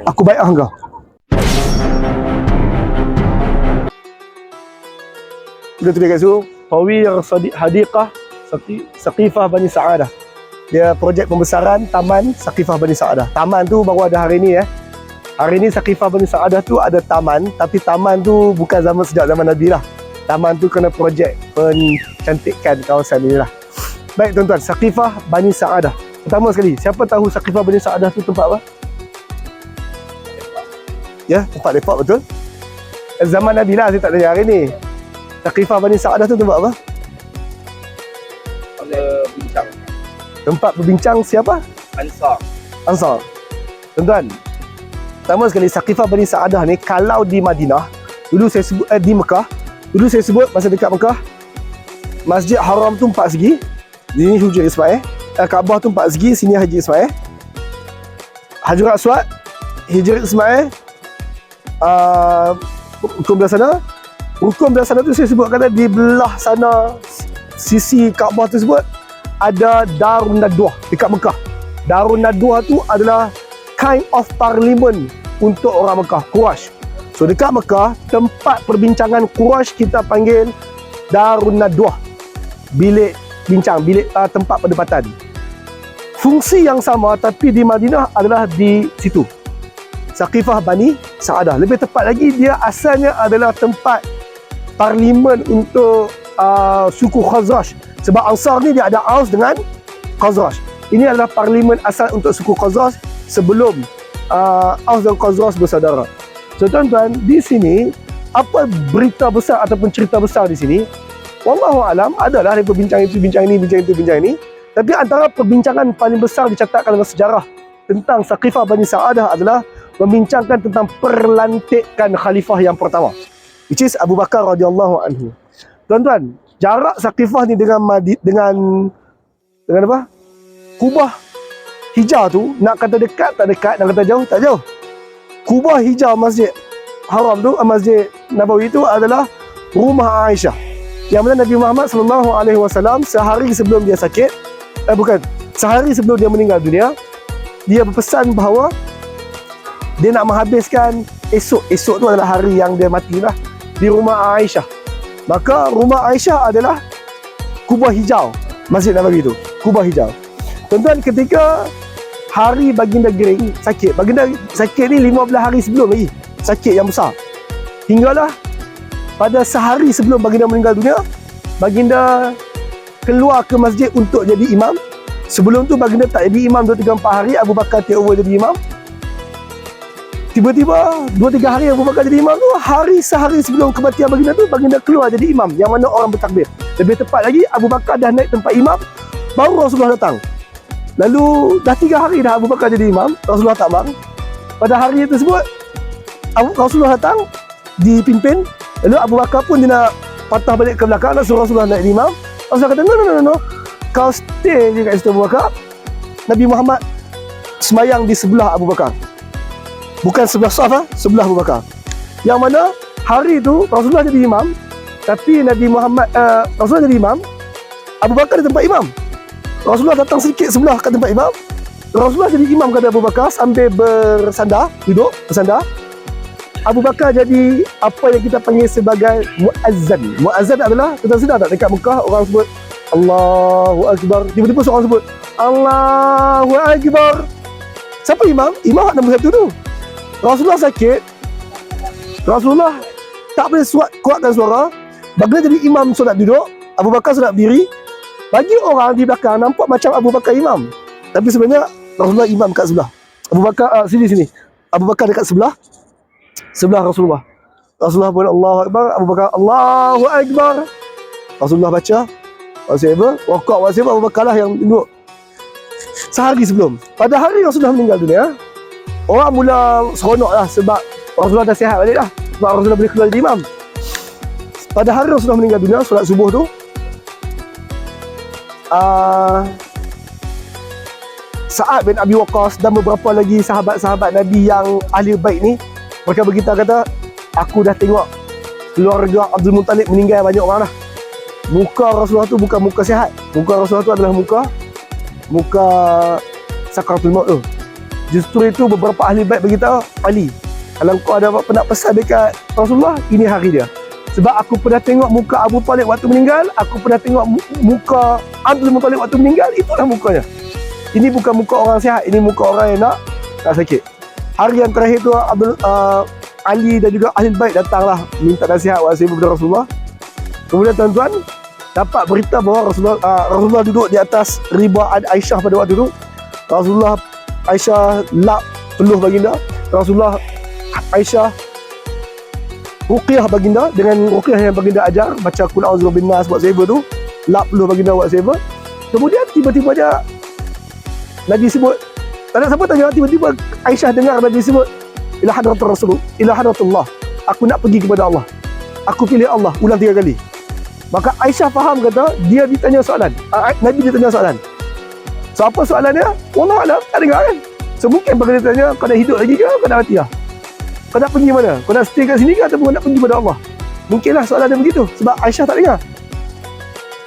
Aku bai'ah kau. Dia tulis kat situ, Tawir Hadiqah Saqifah Bani Sa'adah. Dia projek pembesaran Taman Saqifah Bani Sa'adah. Taman tu baru ada hari ni. Hari ni Saqifah Bani Sa'adah tu ada taman, tapi taman tu bukan sejak zaman Nabi lah. Taman tu kena projek pencantikan kawasan ni lah. Baik tuan-tuan, Saqifah Bani Sa'adah. Pertama sekali, siapa tahu Saqifah Bani Sa'adah tu tempat apa? Ya, tempat lepak betul. Zaman Nabi lah, saya tak tanya hari ni. Saqifah Bani Sa'adah tu tempat apa? Bincang Tempat berbincang siapa? Ansar. Tuan-tuan, pertama sekali Saqifah Bani Sa'adah ni kalau di Madinah, dulu saya sebut di Mekah, dulu saya sebut masa dekat Mekah, Masjid Haram tu 4 segi. Sini Hujur Ismail, Kaabah tu 4 segi, sini Haji Ismail. Hajar Aswad, Hijr Ismail, rukun belah sana. Rukun belah sana tu saya sebut kata di belah sana sisi Kaabah tersebut ada Darun Nadwah dekat Mekah. Darun Nadwah tu adalah kind of parliament untuk orang Mekah, Quraisy. So dekat Mekah, tempat perbincangan Quraisy kita panggil Darun Nadwah. Bilik bincang, bilik tempat perdebatan. Fungsi yang sama tapi di Madinah adalah di situ. Saqifah Bani Sa'adah. Lebih tepat lagi, dia asalnya adalah tempat parlimen untuk suku Khazraj. Sebab Ansar ni dia ada Aus dengan Khazraj. Ini adalah parlimen asal untuk suku Khazraj sebelum Aus dan Khazraj bersaudara. So tuan-tuan, di sini apa berita besar ataupun cerita besar di sini? Wallahu alam, adalah daripada bincang itu, bincang ini, bincang itu, bincang ini. Tapi antara perbincangan paling besar dicatatkan dalam sejarah tentang Saqifah Bani Sa'adah adalah membincangkan tentang perlantikan khalifah yang pertama, which is Abu Bakar radhiyallahu anhu. Tuan-tuan, jarak Saqifah ni dengan apa? Kubah hijau tu, nak kata dekat tak dekat, nak kata jauh tak jauh. Kubah hijau Masjid Haram tu, Masjid Nabawi tu adalah rumah Aisyah. Yang mana Nabi Muhammad SAW sehari sebelum dia sakit, sehari sebelum dia meninggal dunia, dia berpesan bahawa dia nak menghabiskan esok tu adalah hari yang dia matilah, di rumah Aisyah. Maka rumah Aisyah adalah kubah hijau Masjid Nabawi tu, kubah hijau. Tuan-tuan, ketika hari baginda Gering sakit, baginda sakit ni 15 hari sebelum lagi, sakit yang besar. Hinggalah pada sehari sebelum baginda meninggal dunia, baginda keluar ke masjid untuk jadi imam. Sebelum tu baginda tak jadi imam 2-3-4 hari, Abu Bakar take over jadi imam. Tiba-tiba 2-3 hari Abu Bakar jadi imam tu, sehari sebelum kematian baginda tu, baginda keluar jadi imam, yang mana orang bertakbir. Lebih tepat lagi, Abu Bakar dah naik tempat imam, baru Rasulullah datang. Lalu dah 3 hari dah Abu Bakar jadi imam, Rasulullah tak bang. Pada hari tersebut Rasulullah datang dipimpin. Lalu Abu Bakar pun dia nak patah balik ke belakang, nak suruh Rasulullah naik imam. Rasulullah kata, no, kau stay je kat situ Abu Bakar. Nabi Muhammad semayang di sebelah Abu Bakar, bukan sebelah saf, sebelah Abu Bakar. Yang mana hari tu Rasulullah jadi imam, tapi Rasulullah jadi imam, Abu Bakar di tempat imam. Rasulullah datang sedikit sebelah kat tempat imam. Rasulullah jadi imam kepada Abu Bakar sambil duduk bersandar. Abu Bakar jadi apa yang kita panggil sebagai muazzan. Muazzan adalah, kita sedar tak, dekat Mekah orang sebut Allahu Akbar, tiba-tiba seorang sebut Allahu Akbar. Siapa imam? Imam nombor 1 tu. Rasulullah sakit, Rasulullah tak boleh kuatkan suara, baginda jadi imam solat duduk, Abu Bakar solat berdiri. Bagi orang di belakang nampak macam Abu Bakar imam, tapi sebenarnya Rasulullah imam kat sebelah. Abu Bakar sini. Abu Bakar dekat sebelah Rasulullah. Rasulullah pun Allahu Akbar, Abu Bakar Allahu Akbar. Rasulullah baca whatever, rokok whatever, Abu Bakar lah yang duduk. Sehari sebelum, pada hari Rasulullah meninggal dunia, orang mula seronok lah sebab Rasulullah dah sihat balik lah, sebab Rasulullah boleh keluar jadi imam. Pada hari Rasulullah meninggal dunia, solat subuh tu, Sa'ad bin Abi Waqqas dan beberapa lagi sahabat-sahabat Nabi yang ahli baik ni, mereka berkata, aku dah tengok keluarga Abdul Muttalib meninggal banyak orang dah. Muka Rasulullah tu bukan muka sihat, muka Rasulullah tu adalah muka sakaratul maut tu. Justru itu beberapa ahli baik beritahu, Ali, kalau kau ada apa nak pesan dekat Rasulullah, ini hari dia. Sebab aku pernah tengok muka Abu Talib waktu meninggal, aku pernah tengok muka Abdul Muttalib waktu meninggal, itulah mukanya. Ini bukan muka orang sihat, ini muka orang yang nak sakit. Hari yang terakhir tu Ali dan juga ahli baik datanglah minta nasihat wasiat kepada Rasulullah. Kemudian tuan-tuan dapat berita bahawa Rasulullah duduk di atas riba Aisyah pada waktu itu. Rasulullah Aisyah lap peluh baginda. Rasulullah Aisyah ruqyah baginda dengan ruqyah yang baginda ajar, baca qul a'udzu birabbin nas buat sahabat tu, lap peluh baginda buat sahabat. Kemudian tiba-tiba dia Nabi sebut, tak ada siapa tanya, tiba-tiba Aisyah dengar Nabi sebut ila hadratur rasul, ila hadratullah, aku nak pergi kepada Allah, aku pilih Allah, ulang 3 kali. Maka Aisyah faham, kata dia ditanya soalan, Nabi ditanya soalan. So apa soalannya? Wallah alam, tak dengar kan. So mungkin bagi dia tanya, kau dah hidup lagi ke, kau dah mati lah, kau nak pergi mana, kau nak stay kat sini ke ataupun kau nak pergi kepada Allah? Mungkinlah soalan dia begitu, sebab Aisyah tak dengar.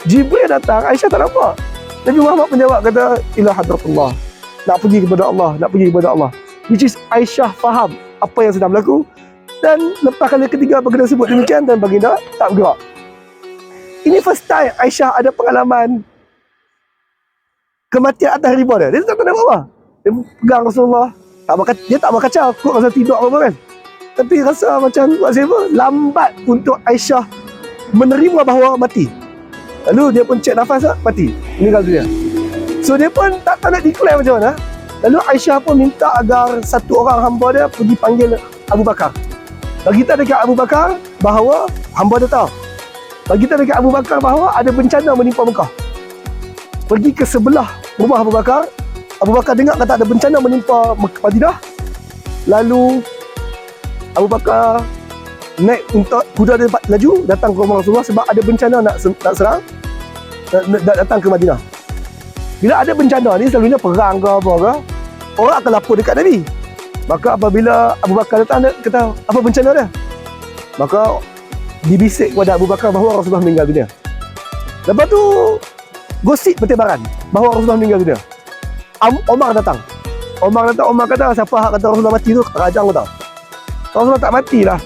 Jibril datang, Aisyah tak nampak. Nabi Muhammad menjawab, kata ila hadratullah, nak pergi kepada Allah, nak pergi kepada Allah. Which is Aisyah faham apa yang sedang berlaku. Dan lepas kali ketiga baginda sebut demikian dan baginda tak bergerak. Ini first time Aisyah ada pengalaman kematian atas riba dia. Dia tak tahu nak buat apa. Dia pegang Rasulullah, dia tak berkacau, kot rasa tidur apa kan. Tapi rasa macam buat siapa, lambat untuk Aisyah menerima bahawa mati. Lalu dia pun cek nafas, mati, meninggal dunia. So dia pun tak tahu nak declare macam mana. Lalu Aisyah pun minta agar satu orang hamba dia pergi panggil Abu Bakar. Bagi tahu dekat Abu Bakar bahawa hamba dia tahu. Bagi tahu dekat Abu Bakar bahawa ada bencana menimpa Mekah. Pergi ke sebelah rumah Abu Bakar. Abu Bakar dengar kata ada bencana menimpa Madinah. Lalu Abu Bakar naik untuk kuda dia laju datang ke rumah Rasulullah sebab ada bencana nak serang, nak datang ke Madinah. Bila ada bencana ni, selalunya perang ke apa ke, orang akan lapor dekat Nabi. Maka apabila Abu Bakar datang, dia kata, apa bencana dia? Maka dibisik kepada Abu Bakar bahawa Rasulullah meninggal dunia. Lepas tu gosip bertebaran bahawa Rasulullah meninggal dunia. Omar datang. Omar kata, siapa hak kata Rasulullah mati tu? Rajang kau tahu. Rasulullah tak matilah.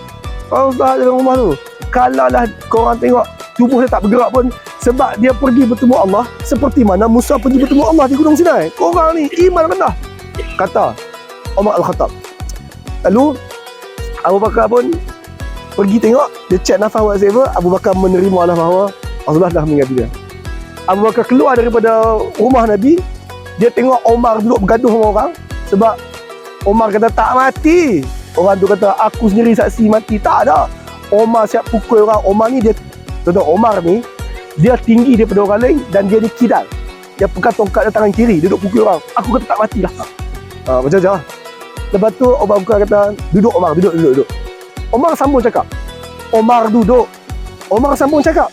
Rasulullah dalam rumah tu. Kalaulah korang tengok tubuh dia tak bergerak pun, sebab dia pergi bertemu Allah seperti mana Musa pergi bertemu Allah di Gunung Sinai. Korang ni iman rendah, kata Umar Al-Khattab. Lalu Abu Bakar pun pergi tengok, dia cek nafas whatever. Abu Bakar menerima lah bahawa Rasulullah dah meninggal dunia. Abu Bakar keluar daripada rumah Nabi. Dia tengok Omar duduk bergaduh dengan orang, sebab Omar kata tak mati. Orang tu kata aku sendiri saksi mati. Tak ada, Omar siap pukul orang. Omar ni dia, tuan-tuan, Omar ni dia tinggi daripada orang lain dan dia ni kidal. Dia pegang tongkat dia tangan kiri, dia duduk pukul orang. Aku kata tak matilah. Macam je lah. Lepas tu Abu Bakar kata, duduk Omar, duduk. Omar sambung cakap. Omar sambung cakap.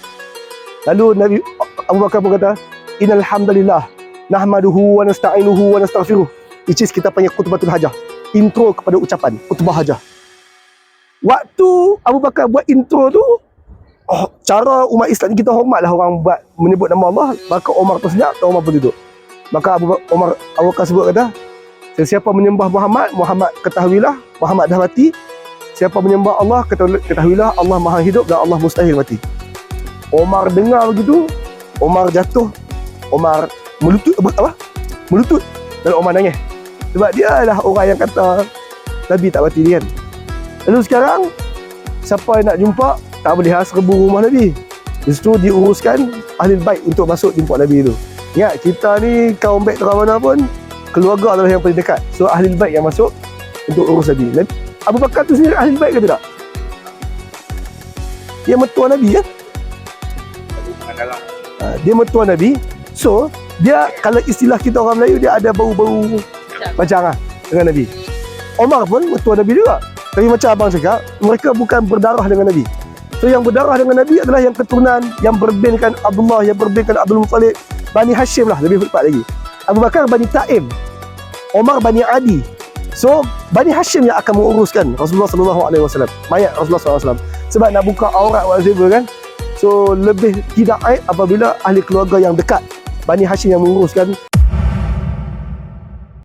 Lalu Nabi Abu Bakar pun kata, innal hamdalillah nahmaduhu wa nasta'inuhu wa nastaghfiruh. Which is kita panggil khutbatul hajah. Intro kepada ucapan khutbah hajah. Waktu Abu Bakar buat intro tu, cara umat Islam kita hormatlah orang buat menyebut nama Allah. Maka Omar pun senyap dan Omar pun duduk. Maka Abu Bakar sebut, kata, sesiapa menyembah Muhammad, Muhammad ketahuilah Muhammad dah mati. Siapa menyembah Allah, ketahuilah Allah maha hidup dan Allah mustahil mati. Omar dengar begitu, Omar jatuh, Omar melutut dan Omar nangis. Sebab dia adalah orang yang kata Nabi tak mati dia kan. Lalu sekarang siapa yang nak jumpa tak boleh serbu rumah Nabi. Justru diuruskan ahli baik untuk masuk jumpa Nabi tu. Ingat, kita ni kaum baik terang mana pun, keluarga adalah yang paling dekat. So ahli baik yang masuk untuk urus Nabi. Abu Bakar tu sendiri ahli baik ke tidak? Dia mertua Nabi kan? Dia mertua Nabi. So dia, kalau istilah kita orang Melayu, dia ada bau-bau macam dengan Nabi. Omar pun mertua Nabi juga. Tapi macam abang cakap, mereka bukan berdarah dengan Nabi. So yang berdarah dengan Nabi adalah yang keturunan, yang berbinkan Abdullah, yang berbinkan Abdul Muttalib, Bani Hashim lah, lebih tepat lagi. Abu Bakar Bani Taim, Omar Bani Adi. So Bani Hashim yang akan menguruskan Rasulullah SAW, mayat Rasulullah SAW. Sebab nak buka aurat whatever kan. So lebih tidak aib apabila ahli keluarga yang dekat Bani Hashim yang menguruskan